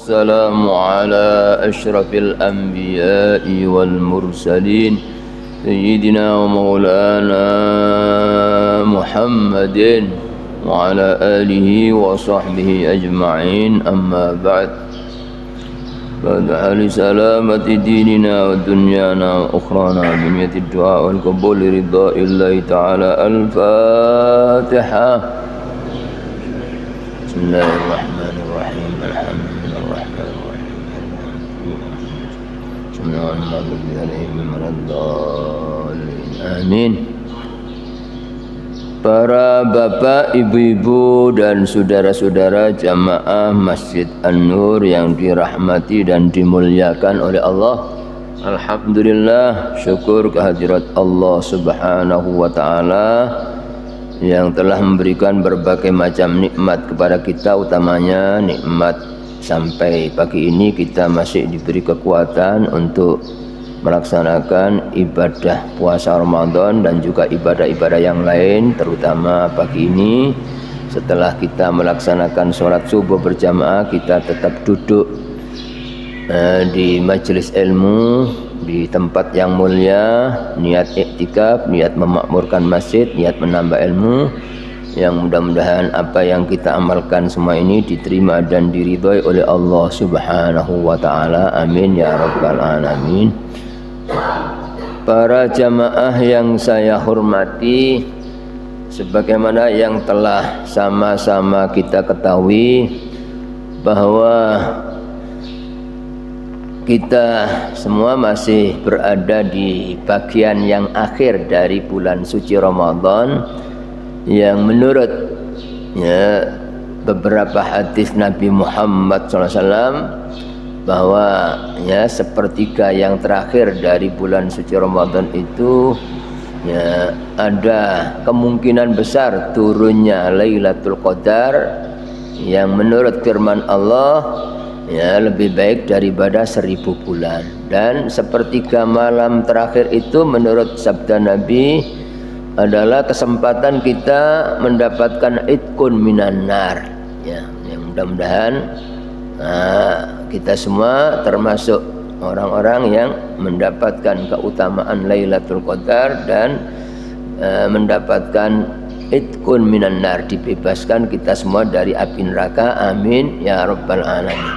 السلام على أشرف الأنبياء والمرسلين سيدنا ومولانا محمد وعلى آله وصحبه أجمعين. أما بعد، فادعا لسلامة ديننا ودنيانا وأخرانا بنية الدعاء والقبول رضاء الله تعالى. الفاتحة. بسم الله الرحمن الرحيم. الحمد لله الرحمن الرحيم. بسم الله الرحمن الرحيم. Amin. Para bapak, ibu-ibu dan saudara-saudara jamaah Masjid An-Nur yang dirahmati dan dimuliakan oleh Allah, alhamdulillah, syukur kehadirat Allah Subhanahu wa taala yang telah memberikan berbagai macam nikmat kepada kita, utamanya nikmat sampai pagi ini kita masih diberi kekuatan untuk melaksanakan ibadah puasa Ramadan dan juga ibadah-ibadah yang lain. Terutama pagi ini setelah kita melaksanakan sholat subuh berjamaah, kita tetap duduk di majelis ilmu di tempat yang mulia, niat iktikaf, niat memakmurkan masjid, niat menambah ilmu, yang mudah-mudahan apa yang kita amalkan semua ini diterima dan diridhoi oleh Allah Subhanahu wa taala. Amin ya rabbal alamin. Para jamaah yang saya hormati, sebagaimana yang telah sama-sama kita ketahui bahwa kita semua masih berada di bagian yang akhir dari bulan suci Ramadan, yang menurut beberapa hadis Nabi Muhammad SAW bahwa sepertiga yang terakhir dari bulan suci Ramadan itu ada kemungkinan besar turunnya Lailatul Qadar, yang menurut firman Allah lebih baik daripada 1000 bulan. Dan sepertiga malam terakhir itu menurut sabda Nabi adalah kesempatan kita mendapatkan itkun minan nar, yang mudah-mudahan kita semua termasuk orang-orang yang mendapatkan keutamaan Lailatul Qadar dan mendapatkan itkun minan nar, dibebaskan kita semua dari api neraka. Amin ya rabbal alamin.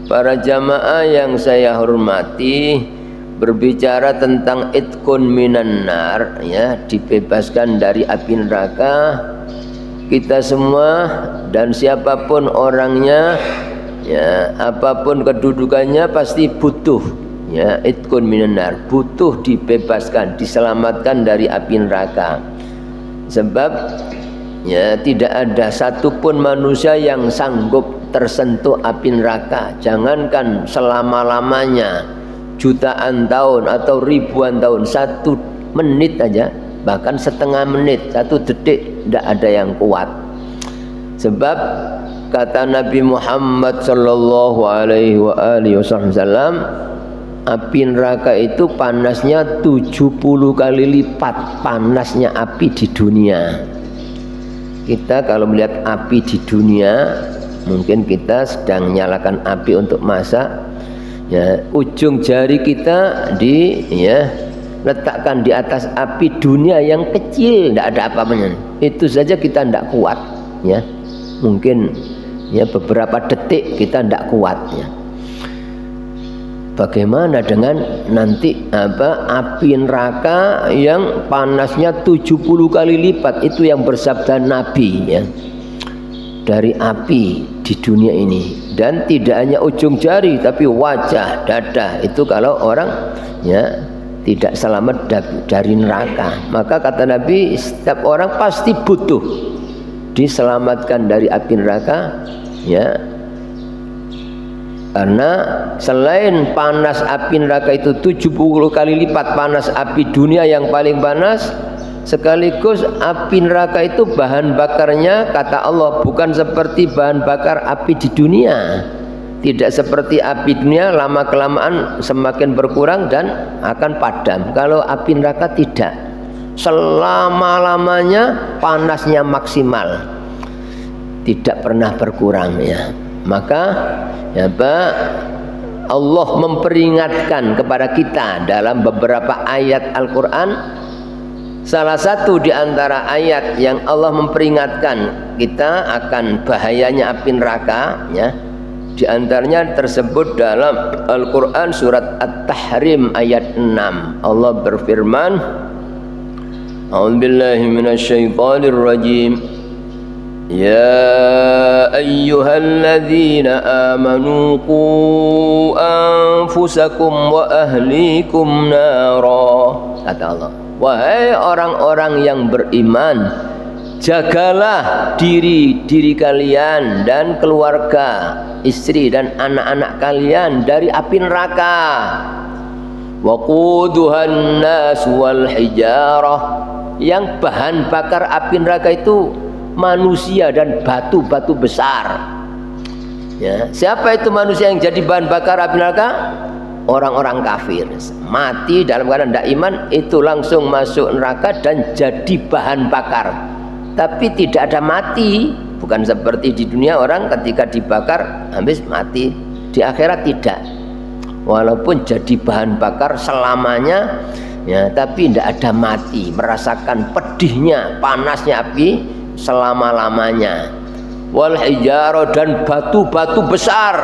Para jamaah yang saya hormati, berbicara tentang itkun minan nar, dibebaskan dari api neraka, kita semua dan siapapun orangnya, apapun kedudukannya pasti butuh itkun minan nar, butuh dibebaskan, diselamatkan dari api neraka. Sebab tidak ada satupun manusia yang sanggup tersentuh api neraka, jangankan selama-lamanya, jutaan tahun atau ribuan tahun, 1 menit aja, bahkan setengah menit, 1 detik, tidak ada yang kuat. Sebab kata Nabi Muhammad sallallahu alaihi wasallam, api neraka itu panasnya 70 kali lipat panasnya api di dunia. Kita kalau melihat api di dunia, mungkin kita sedang nyalakan api untuk masak, ujung jari kita letakkan di atas api dunia yang kecil, tidak ada apa-apanya, itu saja kita tidak kuat, mungkin beberapa detik kita tidak kuat. Bagaimana dengan nanti api neraka yang panasnya 70 kali lipat, itu yang bersabda Nabi dari api di dunia ini. Dan tidak hanya ujung jari tapi wajah, dada, itu kalau orang tidak selamat dari neraka. Maka kata Nabi, setiap orang pasti butuh diselamatkan dari api neraka, karena selain panas api neraka itu 70 kali lipat panas api dunia yang paling panas, sekaligus api neraka itu bahan bakarnya, kata Allah, bukan seperti bahan bakar api di dunia. Tidak seperti api dunia, lama-kelamaan semakin berkurang dan akan padam. Kalau api neraka tidak, selama-lamanya panasnya maksimal, tidak pernah berkurang. Maka ya Pak, Allah memperingatkan kepada kita dalam beberapa ayat Al-Quran. Salah satu di antara ayat yang Allah memperingatkan kita akan bahayanya api neraka, ya, di antaranya tersebut dalam Al-Quran surat At-Tahrim ayat 6. Allah berfirman, A'udzubillahi minasyaitonir rajim. Ya ayyuhalladzina amanu qu anfusakum wa ahlikum nara. Kata Allah, wahai orang-orang yang beriman, jagalah diri kalian dan keluarga, istri dan anak-anak kalian dari api neraka. Waquduhan nas wal hijarah, yang bahan bakar api neraka itu manusia dan batu-batu besar. Ya, siapa itu manusia yang jadi bahan bakar api neraka? Orang-orang kafir. Mati dalam keadaan tidak iman itu langsung masuk neraka dan jadi bahan bakar. Tapi tidak ada mati, bukan seperti di dunia orang ketika dibakar habis mati. Di akhirat tidak. Walaupun jadi bahan bakar selamanya, ya, tapi tidak ada mati, merasakan pedihnya, panasnya api selama-lamanya. Wal hijarah, dan batu-batu besar.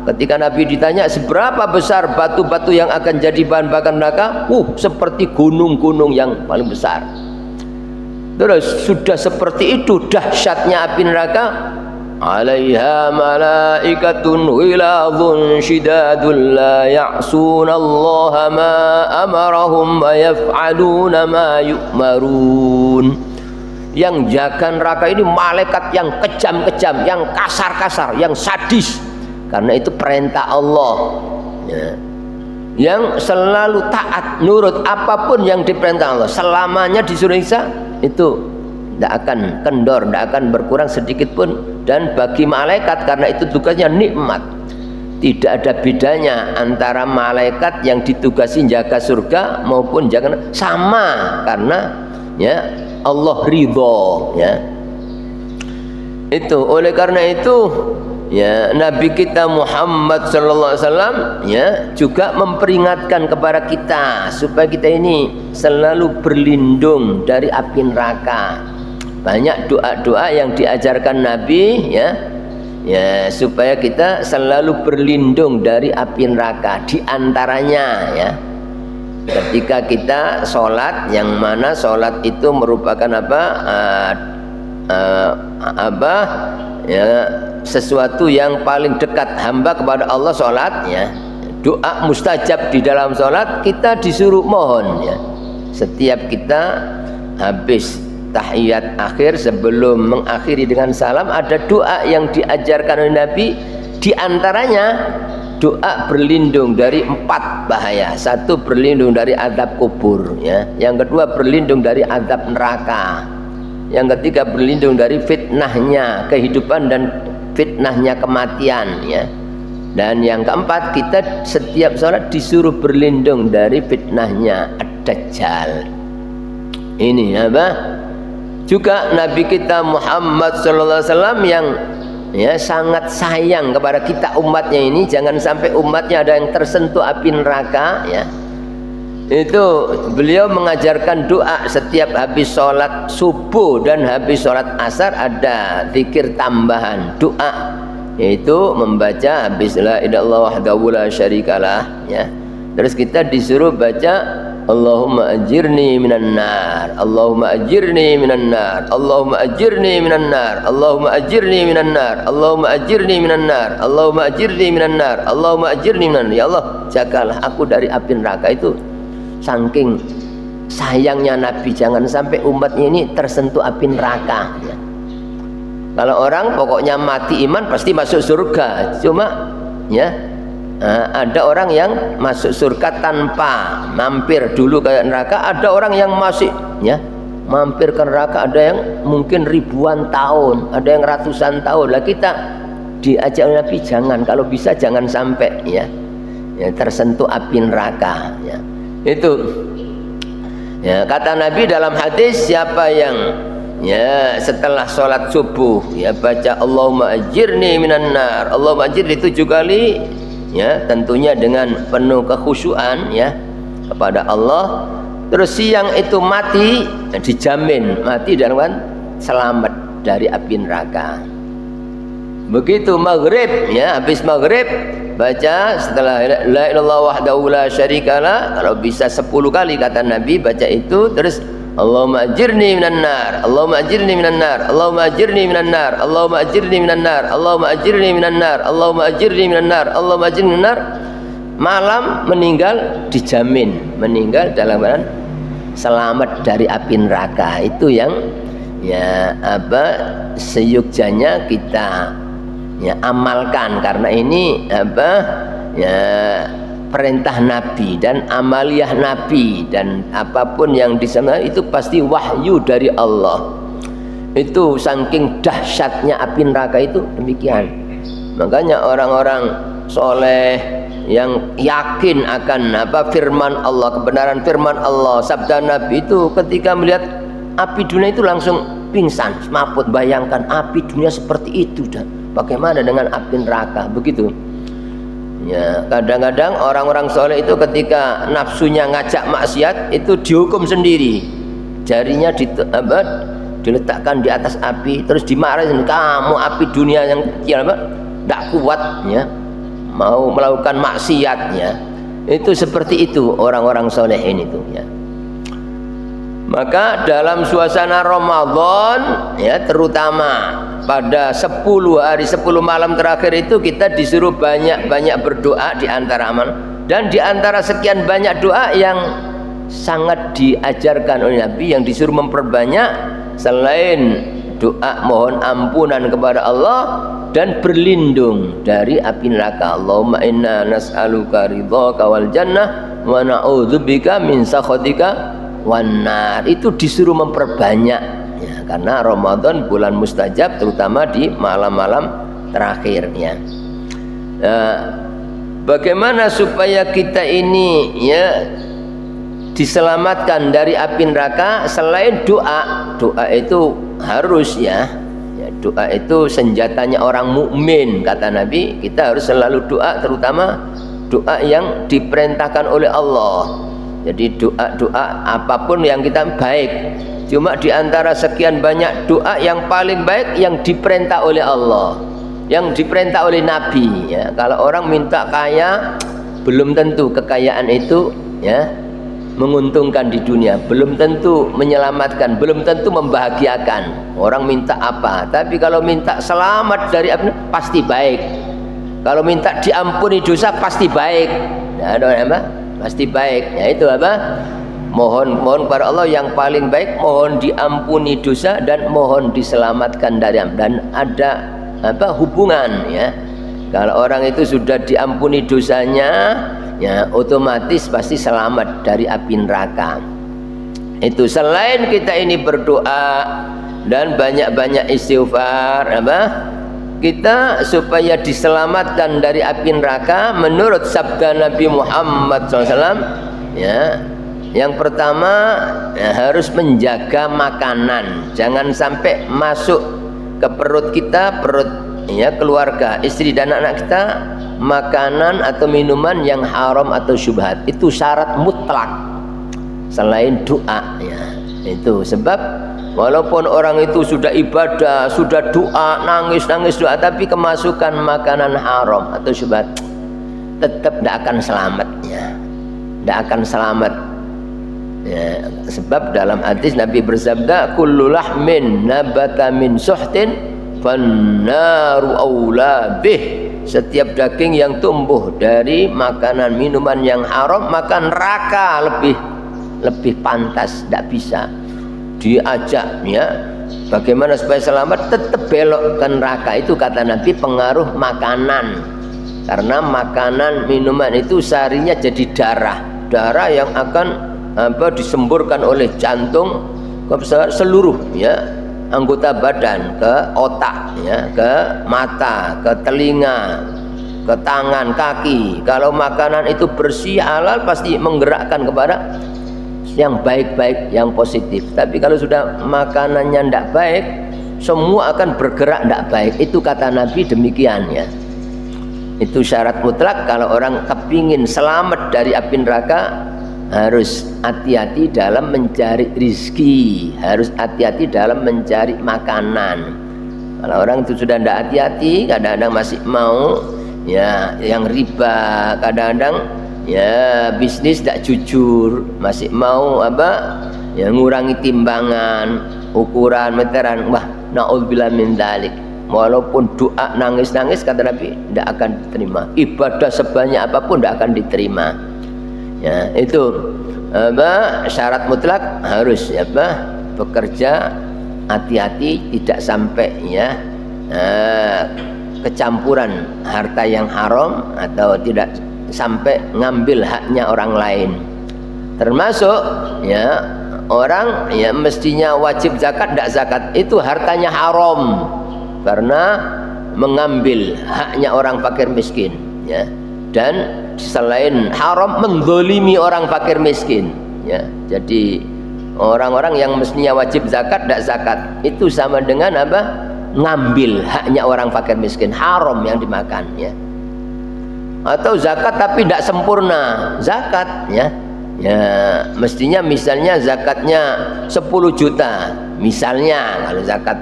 Ketika Nabi ditanya seberapa besar batu-batu yang akan jadi bahan bakar neraka, seperti gunung-gunung yang paling besar. Terus sudah seperti itu dahsyatnya api neraka, alaiha malaikatun wiladun syidadun la ya'sunallaha ma amarahum wa yaf'aluna ma yu'marun. Yang jaga neraka ini malaikat yang kejam-kejam, yang kasar-kasar, yang sadis, karena itu perintah Allah, ya. Yang selalu taat, nurut apapun yang diperintah Allah, selamanya disuruh Isa itu tidak akan kendor, tidak akan berkurang sedikit pun. Dan bagi malaikat, karena itu tugasnya nikmat, tidak ada bedanya antara malaikat yang ditugasi jaga surga maupun jaga neraka, sama, karena ya Allah ridho, ya. Itu oleh karena itu, ya, Nabi kita Muhammad sallallahu alaihi wasallam, ya, juga memperingatkan kepada kita supaya kita ini selalu berlindung dari api neraka. Banyak doa-doa yang diajarkan Nabi, ya, ya, supaya kita selalu berlindung dari api neraka. Di antaranya, ya, ketika kita sholat, yang mana sholat itu merupakan ya, sesuatu yang paling dekat hamba kepada Allah, sholat, ya, doa mustajab di dalam sholat kita disuruh mohon, ya. Setiap kita habis tahiyat akhir sebelum mengakhiri dengan salam, ada doa yang diajarkan oleh Nabi. Di antaranya doa berlindung dari 4 bahaya. 1, berlindung dari azab kubur, ya. Yang kedua, berlindung dari azab neraka. Yang ketiga, berlindung dari fitnahnya kehidupan dan fitnahnya kematian, ya. Dan yang keempat, kita setiap sholat disuruh berlindung dari fitnahnya ad-dajjal. Ini apa? Juga Nabi kita Muhammad sallallahu alaihi wasallam yang, ya, sangat sayang kepada kita umatnya ini, jangan sampai umatnya ada yang tersentuh api neraka, ya. Itu beliau mengajarkan doa setiap habis sholat subuh dan habis sholat asar, ada zikir tambahan doa, yaitu membaca habis la ilaha illallah wahdahu la syarikalah, ya. Terus kita disuruh baca Allahumma ajirni minan nar, Allahumma ajirni minan nar, Allahumma ajirni minan nar, Allahumma ajirni minan nar, Allahumma ajirni minan nar, Allahumma ajirni minan nar, Allahumma ajirni minan nar. Ya Allah, jagalah aku dari api neraka. Itu saking sayangnya Nabi, jangan sampai umatnya ini tersentuh api neraka, ya. Kalau orang pokoknya mati iman pasti masuk surga, cuma, ya, ada orang yang masuk surga tanpa mampir dulu ke neraka. Ada orang yang masih, ya, mampir ke neraka, ada yang mungkin ribuan tahun, ada yang ratusan tahun. Lah kita diajak Nabi, jangan, kalau bisa jangan sampai, ya, ya, tersentuh api neraka, ya. Itu, ya, kata Nabi dalam hadis, siapa yang, ya setelah sholat subuh ya baca Allahumma ajirni minan nar, Allahumma ajirni 7 kali ya, tentunya dengan penuh kekhusyuan ya kepada Allah. Terus siang itu mati, dijamin mati dalam selamat dari api neraka. Begitu maghrib ya, habis maghrib baca setelah la ilaha illallah wahdahu la syarikalah, kalau bisa 10 kali kata Nabi baca itu. Terus Allahumma ajirni minan nar, Allahumma ajirni minan nar, Allahumma ajirni minan nar, Allahumma ajirni minan nar, Allahumma ajirni minan nar, Allahumma ajirni minan nar, Allahumma ajirni minan nar. Malam meninggal dijamin meninggal dalam keadaan selamat dari api neraka. Itu yang ya apa seyogjanya kita ya amalkan, karena ini apa ya perintah Nabi dan amaliyah Nabi, dan apapun yang di sana itu pasti wahyu dari Allah. Itu saking dahsyatnya api neraka itu demikian. Makanya orang-orang soleh yang yakin akan apa firman Allah, kebenaran firman Allah, sabda Nabi itu ketika melihat api dunia itu langsung pingsan, semaput. Bayangkan api dunia seperti itu, dan bagaimana dengan api neraka begitu ya. Kadang-kadang orang-orang soleh itu ketika nafsunya ngajak maksiat itu dihukum sendiri, jarinya diletakkan di atas api, terus dimarahin, kamu api dunia yang kecil tidak kuat ya, mau melakukan maksiatnya. Itu seperti itu orang-orang soleh ini tuh ya. Maka dalam suasana Ramadan ya, terutama pada 10 hari 10 malam terakhir itu kita disuruh banyak-banyak berdoa di antara amal, dan di antara sekian banyak doa yang sangat diajarkan oleh Nabi yang disuruh memperbanyak selain doa mohon ampunan kepada Allah dan berlindung dari api neraka. Allahumma inna nas'aluka ridhaka wal jannah wa na'udzubika min sakhatika wan nar. Itu disuruh memperbanyak ya, karena Ramadan bulan mustajab, terutama di malam-malam terakhirnya. Bagaimana supaya kita ini ya diselamatkan dari api neraka? Selain doa, doa itu harus ya, doa itu senjatanya orang mukmin kata Nabi. Kita harus selalu doa, terutama doa yang diperintahkan oleh Allah. Jadi doa-doa apapun yang kita baik, cuma di antara sekian banyak doa yang paling baik yang diperintah oleh Allah, yang diperintah oleh Nabi ya. Kalau orang minta kaya, belum tentu kekayaan itu ya menguntungkan di dunia, belum tentu menyelamatkan, belum tentu membahagiakan. Orang minta apa, tapi kalau minta selamat dari api pasti baik. Kalau minta diampuni dosa pasti baik. Nah, ada apa? Pasti baik. Ya itu apa? Mohon kepada Allah yang paling baik, mohon diampuni dosa dan mohon diselamatkan dari, dan ada apa hubungan ya. Kalau orang itu sudah diampuni dosanya ya, otomatis pasti selamat dari api neraka. Itu selain kita ini berdoa dan banyak-banyak istighfar apa? Kita supaya diselamatkan dari api neraka menurut sabda Nabi Muhammad SAW ya, yang pertama ya, harus menjaga makanan, jangan sampai masuk ke perut kita, perut ya keluarga, istri dan anak kita, makanan atau minuman yang haram atau syubhat. Itu syarat mutlak selain doa ya. Itu sebab walaupun orang itu sudah ibadah, sudah doa, nangis doa, tapi kemasukan makanan haram atau syubhat, tetap tidak akan selamat ya, tidak akan selamat ya. Sebab dalam hadis Nabi bersabda, kullu lahmin nabata min suhtin fannaru aula bih. Setiap daging yang tumbuh dari makanan minuman yang haram, maka neraka lebih pantas. Tidak bisa diajak ya, bagaimana supaya selamat, tetap belok ke neraka. Itu kata Nabi pengaruh makanan, karena makanan minuman itu sarinya jadi darah yang akan disemburkan oleh jantung ke seluruh ya anggota badan, ke otak ya, ke mata, ke telinga, ke tangan, kaki. Kalau makanan itu bersih halal pasti menggerakkan kepada yang baik-baik, yang positif. Tapi kalau sudah makanannya tidak baik, semua akan bergerak tidak baik. Itu kata Nabi demikian ya. Itu syarat mutlak kalau orang kepingin selamat dari api neraka, harus hati-hati dalam mencari rizki, harus hati-hati dalam mencari makanan. Kalau orang itu sudah tidak hati-hati, kadang-kadang masih mau ya yang riba, kadang-kadang ya bisnis tidak jujur, masih mau apa ya ngurangi timbangan, ukuran, meteran. Wah, naudzubillah min dzalik. Walaupun doa nangis-nangis kata Nabi tidak akan diterima, ibadah sebanyak apapun tidak akan diterima. Ya, itu apa syarat mutlak harus apa bekerja hati-hati, tidak sampai ya kecampuran harta yang haram atau tidak sampai ngambil haknya orang lain. Termasuk ya orang ya mestinya wajib zakat, tidak zakat, itu hartanya haram karena mengambil haknya orang fakir miskin ya. Dan selain haram menzalimi orang fakir miskin ya. Jadi orang-orang yang mestinya wajib zakat tidak zakat, itu sama dengan apa ngambil haknya orang fakir miskin, haram yang dimakan ya. Atau zakat tapi tidak sempurna zakat ya. Ya mestinya misalnya zakatnya 10 juta misalnya, kalau zakat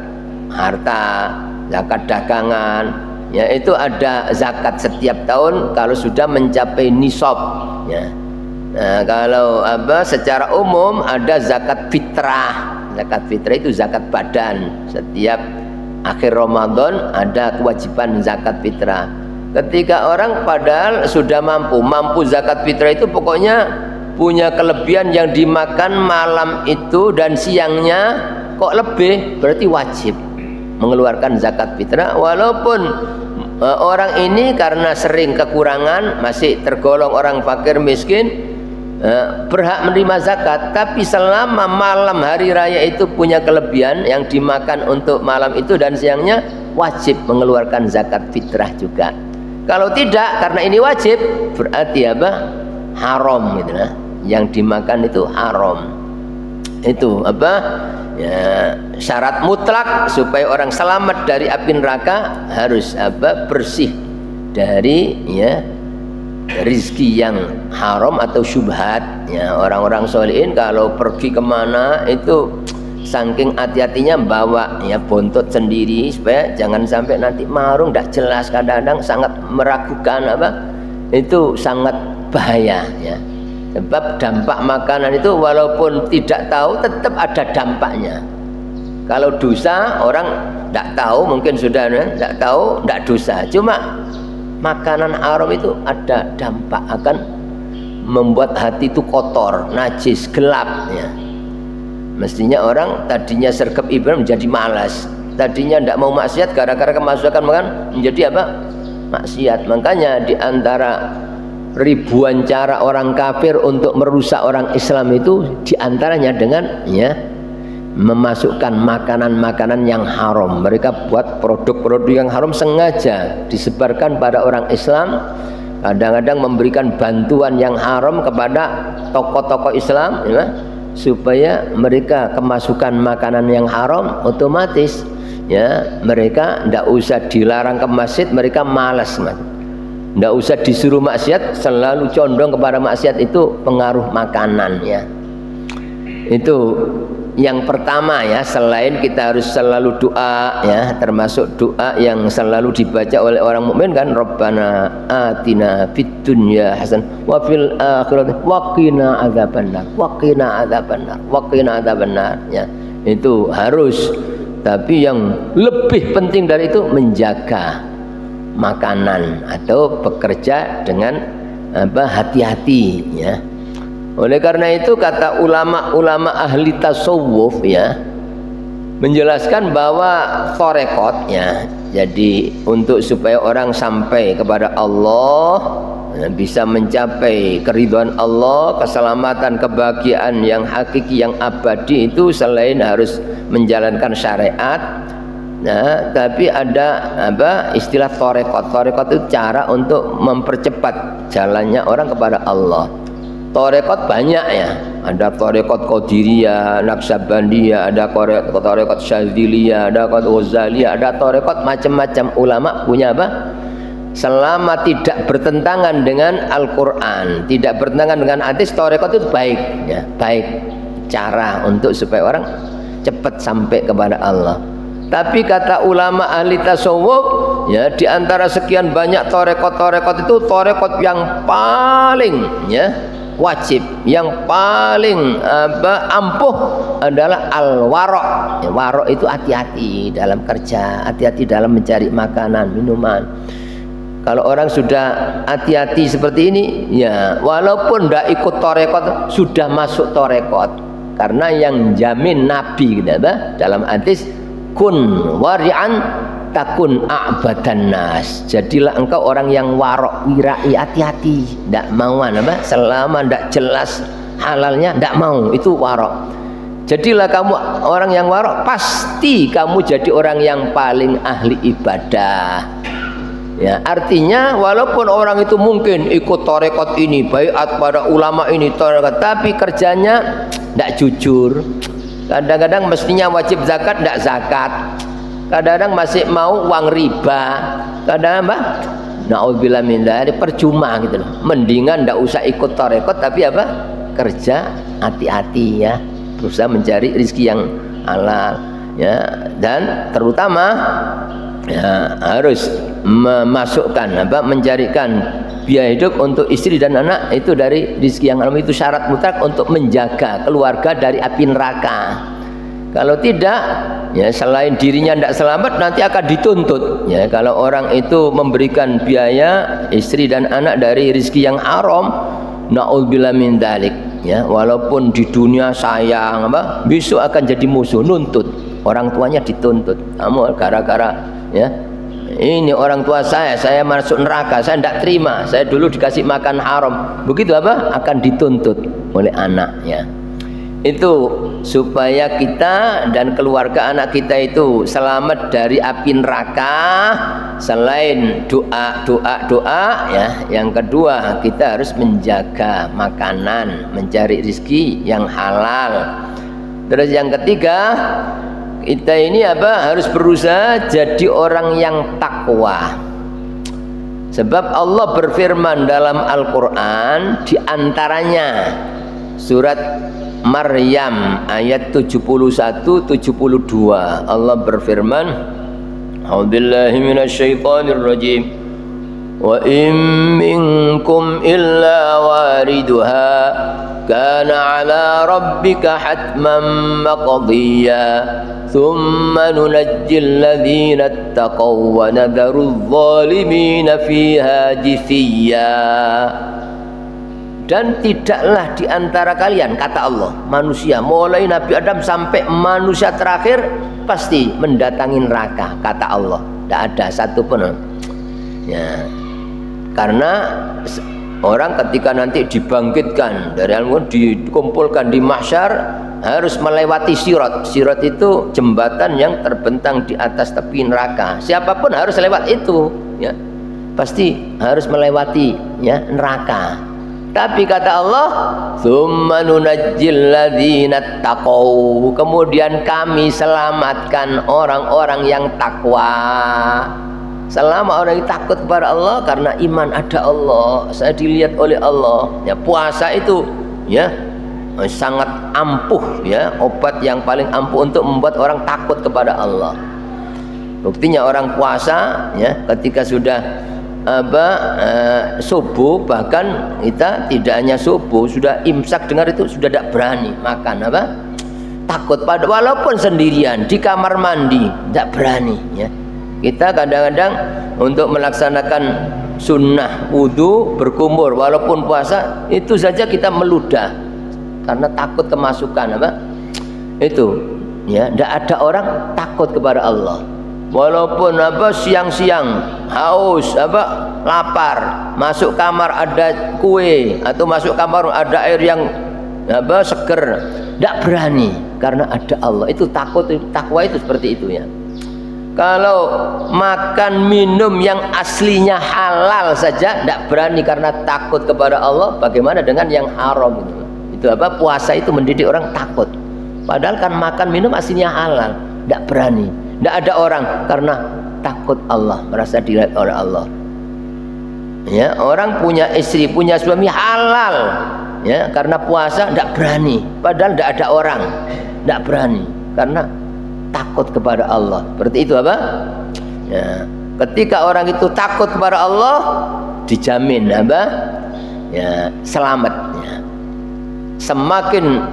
harta, zakat dagangan ya, itu ada zakat setiap tahun kalau sudah mencapai nisab ya. Nah, kalau apa secara umum ada zakat fitrah. Zakat fitrah itu zakat badan. Setiap akhir Ramadan ada kewajiban zakat fitrah. Ketika orang padahal sudah mampu zakat fitrah itu pokoknya punya kelebihan yang dimakan malam itu dan siangnya kok lebih, berarti wajib mengeluarkan zakat fitrah. Walaupun orang ini karena sering kekurangan masih tergolong orang fakir miskin, berhak menerima zakat, tapi selama malam hari raya itu punya kelebihan yang dimakan untuk malam itu dan siangnya, wajib mengeluarkan zakat fitrah juga. Kalau tidak karena ini wajib, berarti apa haram gitu nah. Yang dimakan itu haram. Itu apa ya, syarat mutlak supaya orang selamat dari api neraka harus apa bersih dari ya rizki yang haram atau syubhat ya. Orang-orang sholihin kalau pergi kemana itu saking hati-hatinya bawa ya bontot sendiri supaya jangan sampai nanti marung tidak jelas, kadang-kadang sangat meragukan apa itu sangat bahaya ya. Sebab dampak makanan itu walaupun tidak tahu tetap ada dampaknya. Kalau dosa orang tidak tahu, mungkin sudah tidak tahu, tidak dosa. Cuma makanan haram itu ada dampak, akan membuat hati itu kotor, najis, gelap ya. Mestinya orang tadinya sergap ibadah menjadi malas, tadinya tidak mau maksiat gara-gara kemasukan makan menjadi apa maksiat. Makanya di antara ribuan cara orang kafir untuk merusak orang Islam itu diantaranya dengan ya memasukkan makanan-makanan yang haram. Mereka buat produk-produk yang haram sengaja disebarkan pada orang Islam, kadang-kadang memberikan bantuan yang haram kepada tokoh-tokoh Islam ya, supaya mereka kemasukan makanan yang haram, otomatis ya mereka tidak usah dilarang ke masjid, mereka malas mas. Tidak usah disuruh maksiat, selalu condong kepada maksiat, itu pengaruh makanan ya. Itu yang pertama ya. Selain kita harus selalu doa ya, termasuk doa yang selalu dibaca oleh orang mukmin kan, Rabbana atina fid dunya hasan wa fil akhirati wa qina adzabannar wa qina adzabannar wa qina adzabannar ya. Itu harus. Tapi yang lebih penting dari itu menjaga makanan atau bekerja dengan apa hati-hati ya. Oleh karena itu kata ulama-ulama ahli tasawuf ya menjelaskan bahwa thariqat ya, jadi untuk supaya orang sampai kepada Allah ya, bisa mencapai keridhaan Allah, keselamatan, kebahagiaan yang hakiki, yang abadi, itu selain harus menjalankan syariat. Nah, tapi ada apa istilah thariqat. Thariqat itu cara untuk mempercepat jalannya orang kepada Allah. Thariqat banyak ya, ada tarekat Qadiriyah, Naqsabandiyah, ada tarekat Syadziliyah, ada tarekat Ghazaliyah, ada tarekat macam-macam. Ulama punya apa? Selama tidak bertentangan dengan Al-Quran, tidak bertentangan dengan hadis, tarekat itu baik, ya, baik cara untuk supaya orang cepat sampai kepada Allah. Tapi kata ulama ahli tasawuf, ya, di antara sekian banyak tarekat itu tarekat yang paling, ya, wajib, yang paling ampuh adalah al-warok. Ya, warok itu hati-hati dalam kerja, hati-hati dalam mencari makanan, minuman. Kalau orang sudah hati-hati seperti ini, ya, walaupun tidak ikut tarekat sudah masuk tarekat, karena yang jamin Nabi gitu, dalam hadis, kun wari'an takun a'badan nas. Jadilah engkau orang yang warok, wirai, hati-hati, tidak mauan apa? Selama tidak jelas halalnya tidak mau, itu warok. Jadilah kamu orang yang warok, pasti kamu jadi orang yang paling ahli ibadah. Ya, artinya walaupun orang itu mungkin ikut tarekat ini, baiat pada ulama ini, tarekat, tapi kerjanya tidak jujur. Kadang-kadang mestinya wajib zakat, tidak zakat. Kadang-kadang masih mau uang riba. Kadang-kadang apa? Na'udzubillah min dzalik, percuma gitu loh. Mendingan tidak usah ikut tarekat, tapi apa? Kerja hati-hati, ya. Berusaha mencari rezeki yang halal, ya. Dan terutama, ya, harus memasukkan apa, mencarikan biaya hidup untuk istri dan anak itu dari rezeki yang halal. Itu syarat mutlak untuk menjaga keluarga dari api neraka. Kalau tidak, ya, selain dirinya tidak selamat, nanti akan dituntut, ya. Kalau orang itu memberikan biaya istri dan anak dari rezeki yang haram, na'udzubillah min dzalik, ya, walaupun di dunia sayang apa, besok akan jadi musuh, nuntut. Orang tuanya dituntut. Kamu gara-gara, ya, ini orang tua saya masuk neraka, saya tidak terima, saya dulu dikasih makan haram, begitu apa? Akan dituntut oleh anaknya. Itu supaya kita dan keluarga anak kita itu selamat dari api neraka. Selain doa, ya, yang kedua kita harus menjaga makanan, mencari rezeki yang halal. Terus yang ketiga, kita ini apa? Harus berusaha jadi orang yang takwa. Sebab Allah berfirman dalam Al-Quran, di antaranya surat Maryam ayat 71-72, Allah berfirman, A'udzubillahi minasyaitonir rajim. Wa in minkum illa wariduha kana ala rabbika hatman maqdiya thumma nunajjil ladzina ittaqaw wa nadharul zalimina fiha jithiya. Dan tidaklah di antara kalian, kata Allah, manusia mulai Nabi Adam sampai manusia terakhir pasti mendatangi neraka, kata Allah. Tidak ada satupun, ya. Karena orang ketika nanti dibangkitkan dari al-maut, dikumpulkan di mahsyar, harus melewati sirat. Sirat itu jembatan yang terbentang di atas tepi neraka. Siapapun harus lewat itu, ya. Pasti harus melewati, ya, neraka. Tapi kata Allah, "Tsumma nunajjil ladzina taqaw." Kemudian kami selamatkan orang-orang yang takwa. Selama orang yang takut kepada Allah, karena iman ada Allah, saya dilihat oleh Allah. Ya, puasa itu, ya, sangat ampuh, ya, obat yang paling ampuh untuk membuat orang takut kepada Allah. Buktinya orang puasa, ya, ketika sudah subuh, bahkan kita tidak hanya subuh, sudah imsak dengar itu sudah tidak berani makan, apa, takut pada, walaupun sendirian di kamar mandi tidak berani, ya. Kita kadang-kadang untuk melaksanakan sunnah wudu berkumur walaupun puasa, itu saja kita meludah karena takut kemasukan, apa itu, ya. Tidak ada orang takut kepada Allah. Walaupun apa siang-siang haus, apa lapar, masuk kamar ada kue atau masuk kamar ada air yang apa seger, tidak berani karena ada Allah. Itu takut, takwa itu seperti itu, ya. Kalau makan minum yang aslinya halal saja tidak berani karena takut kepada Allah, bagaimana dengan yang haram itu? Itu apa? Puasa itu mendidik orang takut. Padahal kan makan minum aslinya halal, tidak berani. Tidak ada orang karena takut Allah, merasa dilihat oleh Allah. Ya, orang punya istri, punya suami halal, ya, karena puasa tidak berani. Padahal tidak ada orang, tidak berani karena takut kepada Allah. Berarti itu apa? Ya, ketika orang itu takut kepada Allah, dijamin apa? Ya, selamat. Ya. Semakin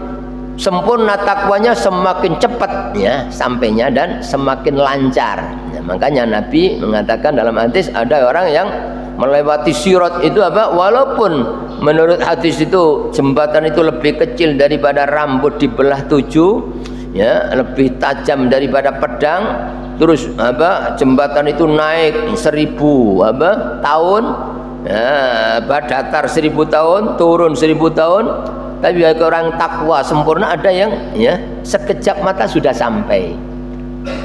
sempurna takwanya, semakin cepat ya sampainya dan semakin lancar. Ya, makanya Nabi mengatakan dalam hadis, ada orang yang melewati sirat itu apa? Walaupun menurut hadis itu jembatan itu lebih kecil daripada rambut dibelah 7, ya, lebih tajam daripada pedang. Terus apa? Jembatan itu naik 1000 apa? Tahun, ya, datar 1000 tahun, turun 1000 tahun. Tapi bagi orang takwa sempurna ada yang ya sekejap mata sudah sampai.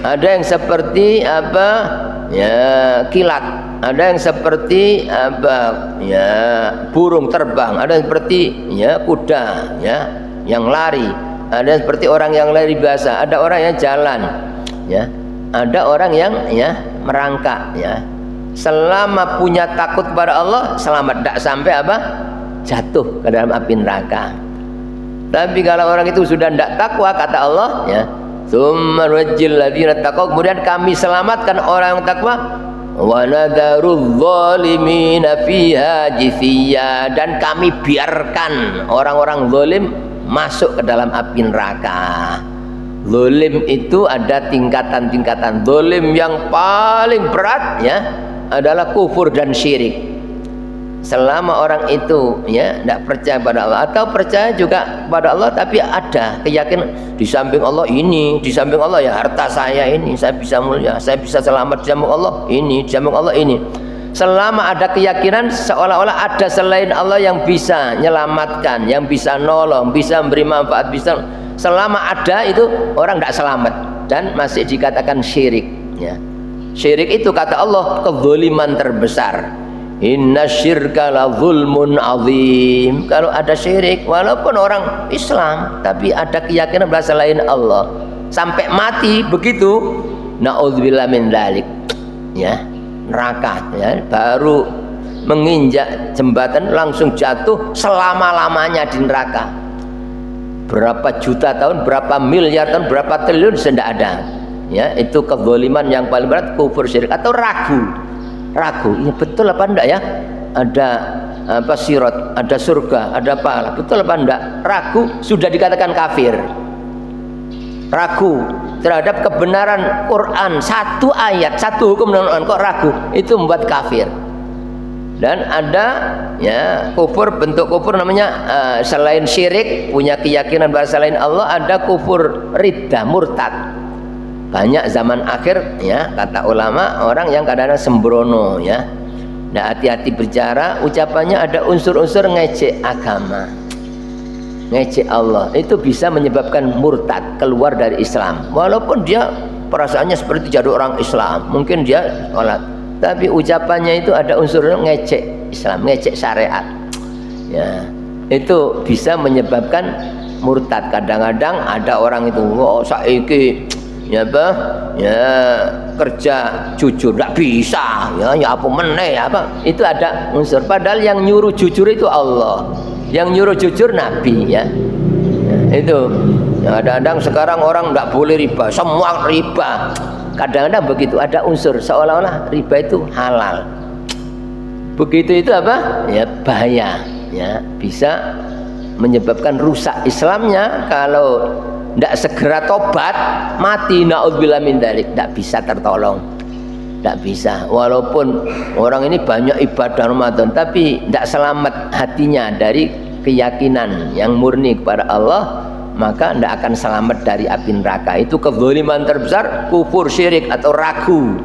Ada yang seperti apa? Ya, kilat. Ada yang seperti apa? Ya, burung terbang. Ada yang seperti ya kuda, ya, yang lari. Ada yang seperti orang yang lari biasa. Ada orang yang jalan, ya. Ada orang yang ya merangkak, ya. Selama punya takut kepada Allah, selamat, tidak sampai apa? Jatuh ke dalam api neraka. Tapi kalau orang itu sudah tidak takwa, kata Allah, ya, tsumma nunajjil ladzina taqaw, kemudian kami selamatkan orang yang takwa, wa nadharudz zalimina fiha jithiya, dan kami biarkan orang-orang zalim masuk ke dalam api neraka. Zalim itu ada tingkatan-tingkatan. Zalim yang paling berat ya adalah kufur dan syirik. Selama orang itu ya tidak percaya pada Allah, atau percaya juga pada Allah tapi ada keyakinan di samping Allah ini, di samping Allah ya harta saya ini, saya bisa mulia, saya bisa selamat di samping Allah ini, di samping Allah ini. Selama ada keyakinan seolah-olah ada selain Allah yang bisa menyelamatkan, yang bisa nolong, bisa memberi manfaat, bisa, selama ada itu orang tidak selamat dan masih dikatakan syirik, ya. Syirik itu kata Allah kezaliman terbesar. Inna syirka la zulmun azim. Kalau ada syirik, walaupun orang Islam tapi ada keyakinan bahwa selain Allah, sampai mati begitu, naudzubillah min dzalik, ya, neraka, ya, baru menginjak jembatan langsung jatuh selama-lamanya di neraka. Berapa juta tahun, berapa miliar tahun, berapa triliun tidak ada, ya. Itu kezaliman yang paling berat, kufur, syirik, atau ragu. Ragu, ini betul apa enggak ya? Ada apa sirat, ada surga, ada pahala, betul apa enggak? Ragu, sudah dikatakan kafir. Ragu terhadap kebenaran Quran, satu ayat, satu hukum dengan kok ragu, itu membuat kafir. Dan ada ya kufur, bentuk kufur namanya selain syirik, punya keyakinan bahwa selain Allah, ada kufur riddah, murtad. Banyak zaman akhir, ya, kata ulama, orang yang kadang-kadang sembrono, ya. Nah, hati-hati bicara, ucapannya ada unsur-unsur ngejek agama, ngejek Allah. Itu bisa menyebabkan murtad, keluar dari Islam. Walaupun dia perasaannya seperti jadi orang Islam, mungkin dia sholat, tapi ucapannya itu ada unsur ngejek Islam, ngejek syariat, ya. Itu bisa menyebabkan murtad. Kadang-kadang ada orang itu, oh saiki ya apa ya kerja jujur tidak bisa, ya apa meneh apa, itu ada unsur. Padahal yang nyuruh jujur itu Allah, yang nyuruh jujur Nabi, ya, itu. Kadang-kadang sekarang orang tidak boleh riba, semua riba. Kadang-kadang begitu, ada unsur seolah-olah riba itu halal. Begitu itu apa ya, bahaya, ya, bisa menyebabkan rusak Islamnya. Kalau tidak segera tobat, mati, naudzubillah min dzalik, tidak bisa tertolong, tidak bisa. Walaupun orang ini banyak ibadah Ramadan, tapi tidak selamat hatinya dari keyakinan yang murni kepada Allah, maka tidak akan selamat dari api neraka. Itu kezaliman terbesar, kufur, syirik, atau ragu,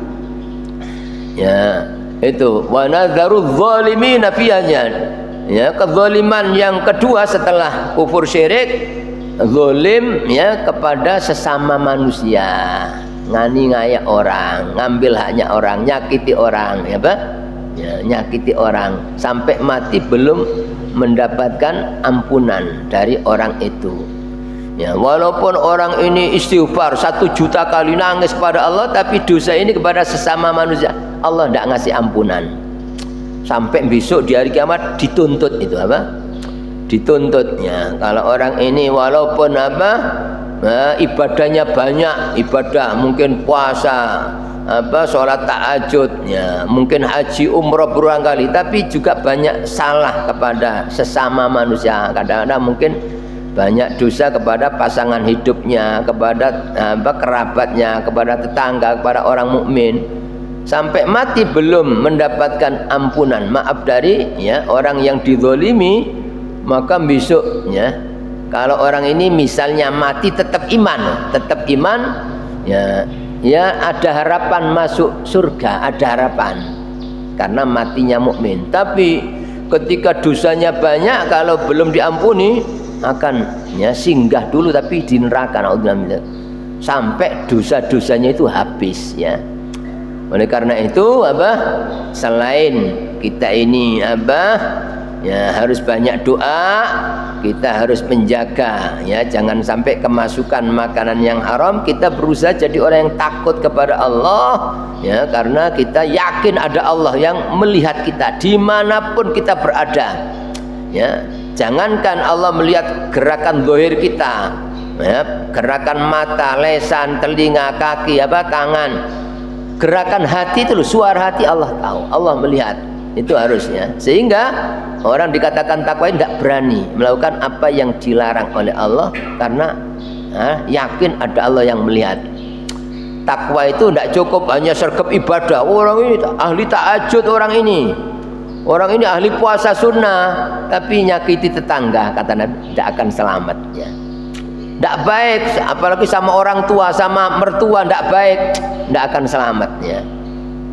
ya. Itu wa nadharudz zalimina fiha, ya. Kezaliman yang kedua setelah kufur, syirik, zalim, ya, kepada sesama manusia, ngani ngayak orang, ngambil haknya orang, nyakiti orang, ya, apa? Ya, nyakiti orang sampai mati belum mendapatkan ampunan dari orang itu. Ya, walaupun orang ini istighfar 1 juta kali nangis kepada Allah, tapi dosa ini kepada sesama manusia Allah tidak ngasih ampunan. Sampai besok di hari kiamat dituntut itu apa? Dituntutnya. Kalau orang ini walaupun apa? Ibadahnya banyak, ibadah mungkin puasa, sholat tahajudnya, mungkin haji umroh berulang kali, tapi juga banyak salah kepada sesama manusia. Kadang-kadang mungkin banyak dosa kepada pasangan hidupnya, kepada kerabatnya, kepada tetangga, kepada orang mukmin. Sampai mati belum mendapatkan ampunan, maaf dari orang yang dizalimi, maka besok kalau orang ini misalnya mati tetap iman, ya ada harapan masuk surga, ada harapan karena matinya mukmin. Tapi ketika dosanya banyak, kalau belum diampuni akan singgah dulu tapi di neraka, sampai dosa-dosanya itu habis ya. Oleh karena itu selain kita ini harus banyak doa, kita harus menjaga jangan sampai kemasukan makanan yang haram. Kita berusaha jadi orang yang takut kepada Allah karena kita yakin ada Allah yang melihat kita dimanapun kita berada. Jangankan Allah melihat gerakan zahir kita, gerakan mata, lesan, telinga, kaki, tangan, gerakan hati itu loh, suara hati Allah tahu, Allah melihat. Itu harusnya, sehingga orang dikatakan takwa tidak berani melakukan apa yang dilarang oleh Allah karena yakin ada Allah yang melihat. Takwa itu tidak cukup hanya sergap ibadah. Orang ini ahli tahajud, orang ini ahli puasa sunnah, tapi nyakiti tetangga, kata Nabi, tidak akan selamat ya. Tidak baik, apalagi sama orang tua, sama mertua, tidak baik, tidak akan selamat ya.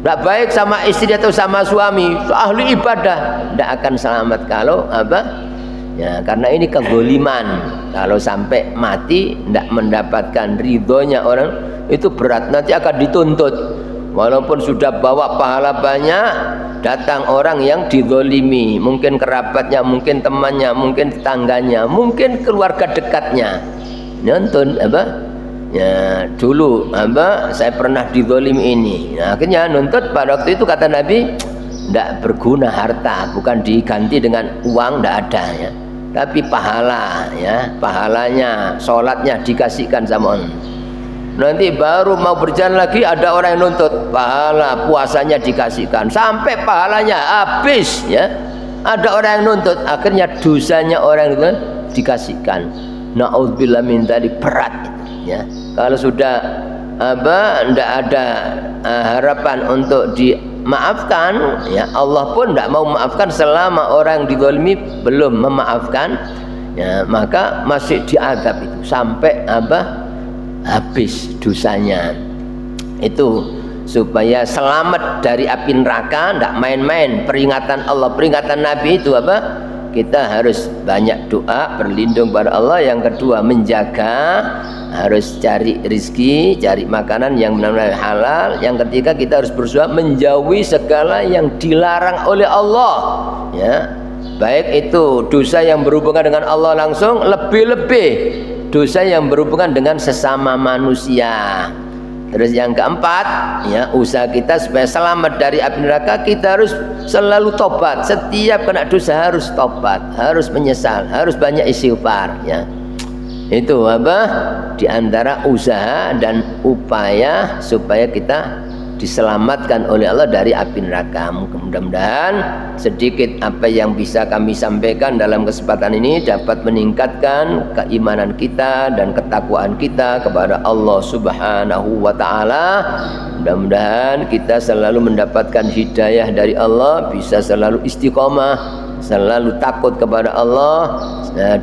Tidak baik sama istri atau sama suami, ahli ibadah, tidak akan selamat kalau karena ini kezaliman. Kalau sampai mati tidak mendapatkan ridhonya orang, itu berat, nanti akan dituntut. Walaupun sudah bawa pahala banyak, datang orang yang dizalimi, mungkin kerabatnya, mungkin temannya, mungkin tetangganya, mungkin keluarga dekatnya. Nonton dulu saya pernah dizalimi ini. Akhirnya nuntut. Pada waktu itu kata Nabi, tidak berguna harta, bukan diganti dengan uang, tidak ada ya. Tapi pahala pahalanya, sholatnya dikasihkan sama orang. Nanti baru mau berjalan lagi ada orang yang nuntut pahala puasanya dikasihkan, sampai pahalanya habis ya. Ada orang yang nuntut, akhirnya dosanya orang itu dikasihkan. Na'udzubillah min dzalik, berat ya. Kalau sudah tidak ada harapan untuk dimaafkan ya, Allah pun tidak mau memaafkan selama orang yang dizalimi belum memaafkan ya, maka masih diazab itu sampai habis dosanya. Itu supaya selamat dari api neraka, tidak main-main. Peringatan Allah, peringatan Nabi itu kita harus banyak doa, berlindung pada Allah. Yang kedua, menjaga, harus cari rizki, cari makanan yang benar-benar halal. Yang ketiga, kita harus berusaha menjauhi segala yang dilarang oleh Allah ya. Baik itu dosa yang berhubungan dengan Allah langsung, lebih-lebih dosa yang berhubungan dengan sesama manusia. Terus yang keempat ya, usaha kita supaya selamat dari api neraka, kita harus selalu tobat. Setiap kena dosa harus tobat, harus menyesal, harus banyak istighfar ya. Itu di antara usaha dan upaya supaya kita diselamatkan oleh Allah dari api neraka. Mudah-mudahan sedikit apa yang bisa kami sampaikan dalam kesempatan ini dapat meningkatkan keimanan kita dan ketakwaan kita kepada Allah Subhanahu wa taala. Mudah-mudahan kita selalu mendapatkan hidayah dari Allah, bisa selalu istiqomah, selalu takut kepada Allah,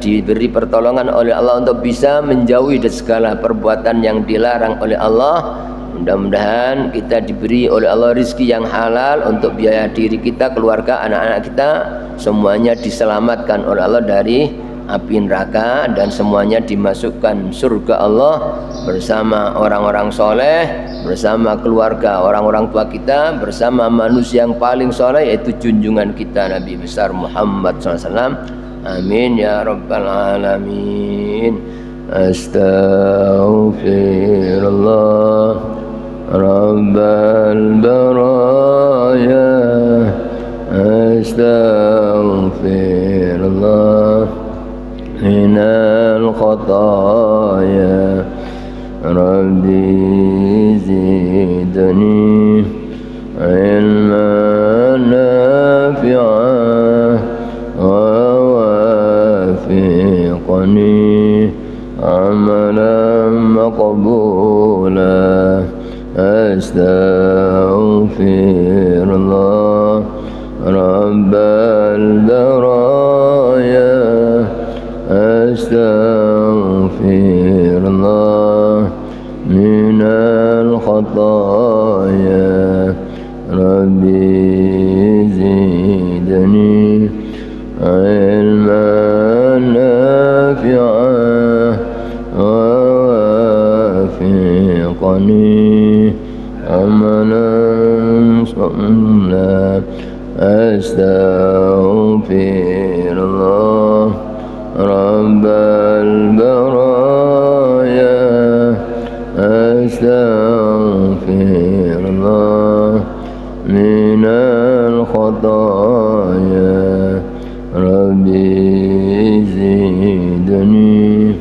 diberi pertolongan oleh Allah untuk bisa menjauhi dari segala perbuatan yang dilarang oleh Allah. Mudah-mudahan kita diberi oleh Allah rizki yang halal untuk biaya diri kita, keluarga, anak-anak kita, semuanya diselamatkan oleh Allah dari api neraka, dan semuanya dimasukkan surga Allah bersama orang-orang soleh, bersama keluarga orang-orang tua kita, bersama manusia yang paling soleh, yaitu junjungan kita Nabi besar Muhammad SAW. Amin ya rabbal alamin. Astaghfirullah rabbal baraya, astaghfirullah minal khataya, rabbi zidni ilman nafi'an wa wafiqni amalan maqbula, astaghfirullah rabbal baraya, astaghfirullah minal khataya, rabbi zidni ilman nafi'an wa wafiqni amalan salih, astaghfirullah rabbal baraya, astaghfirullah minal khataya, rabbi zidni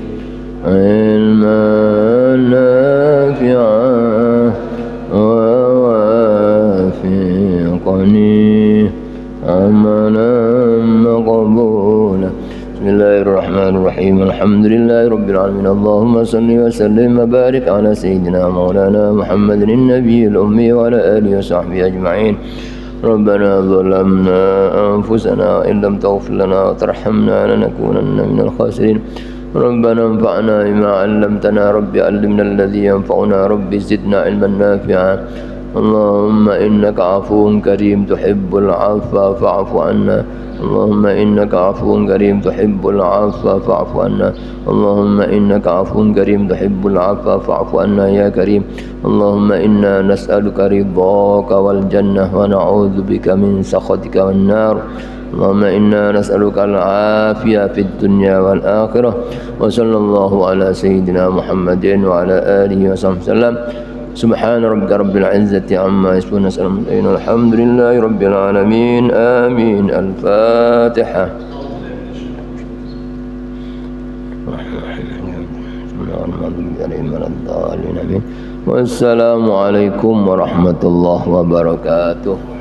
ilman nafi'an wa wafiqni amalan maqbula. Bismillahirrahmanirrahim. Alhamdulillahi rabbil alamin. Allahumma salli wa sallim wa barik ala sayyidina maulana Muhammadin nabiyil ummi wa ala alihi wa sahbihi ajma'in. Rabbana zalamna anfusana wa in lam taghfir lana wa tarhamna lanakunanna minal khasirin. Rabbana anfa'na bima 'allamtana, rabbi 'allimna alladhi yanfa'una, rabbi zidna ilman nafi'an. Allahumma innaka 'afuwwun karim tuhibbul 'afwa fa'fu 'anna. Allahumma innaka 'afuwwun karim tuhibbul 'afwa fa'fu 'anna. Allahumma innaka 'afuwwun karim tuhibbul 'afwa fa'fu 'anna ya karim. Allahumma inna nas'aluka ridhaka wal jannah wa na'udzubika min sakhatika wan nar. Allahumma inna nas'aluka al-'afiyah fid dunya wal akhirah. Wa sallallahu ala sayyidina Muhammadin wa ala alihi wa sahbihi. Subhana rabbika rabbil izzati amma yasifun, alhamdulillahi rabbil alamin. Amin. Al-Fatihah. Wassalamualaikum warahmatullahi wabarakatuh.